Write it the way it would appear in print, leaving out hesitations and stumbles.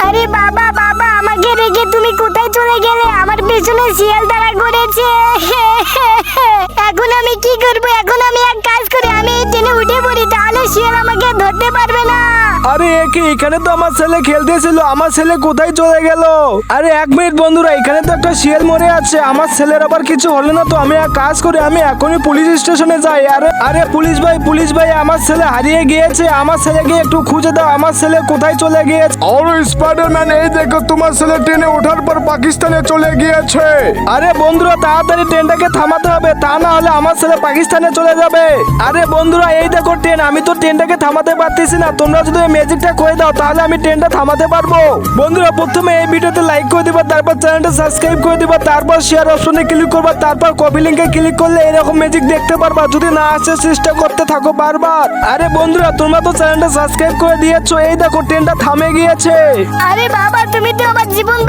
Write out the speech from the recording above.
আরে বাবা বাবা, আমাকে রেখে তুমি কোথায় চলে গেলে? আমার পেছনে শিয়াল তাড়া করেছে। এখন আমি কি করব? এখন আমি এক কাজ করি, আমি এই ট্রেনে উঠে পড়ি, তাহলে শিয়াল আমাকে ধরতে পারবে না। আরে একে, এখানে তো আমার ছেলে খেলতেছিল, আমার ছেলে কোথায় চলে গেল? আরে এক মিনিট বন্ধুরা, এখানে তো একটা শিয়াল মরে আছে, আমার ছেলের আবার কিছু হলো না তো? আমি এক কাজ করি, আমি এখনই পুলিশ স্টেশনে যাই। আরে আরে পুলিশ ভাই, আমার ছেলে হারিয়ে গিয়েছে, আমার ছেলেকে একটু খুঁজে দাও, আমার ছেলে কোথায় চলে গিয়েছে? আরে স্পাইডারম্যান, এই দেখো তোমার ছেলে ট্রেনে ওঠার পর পাকিস্তানে চলে গিয়েছে। আরে বন্ধুরা, তাড়াতাড়ি ট্রেনটাকে থামাতে হবে, তা না হলে আমার ছেলে পাকিস্তানে চলে যাবে। আরে বন্ধুরা, এই দেখো ট্রেন, আমি তো ট্রেনটাকে থামাতে পারতেছি না। তোমরা যদি এই ম্যাজিকটা করে দাও তাহলে আমি ট্রেনটা থামাতে পারবো। বন্ধুরা, প্রথমে এই ভিডিওতে লাইক করে দিবা, তারপর চ্যানেলটা সাবস্ক্রাইব করে দিবা, তারপর শেয়ার অপশনে ক্লিক করবা, তারপর কপি লিংকে ক্লিক করলে এরকম ম্যাজিক দেখতে পারবা। যদি না আসে চেষ্টা করতে থাকো বারবার। আরে বন্ধুরা, তোমরা তো চ্যানেলটা সাবস্ক্রাইব করে দিয়েছো, এই দেখো ট্রেনটা থামে গিয়েছে। আরে বাবা, তুমি তো আমার জীবন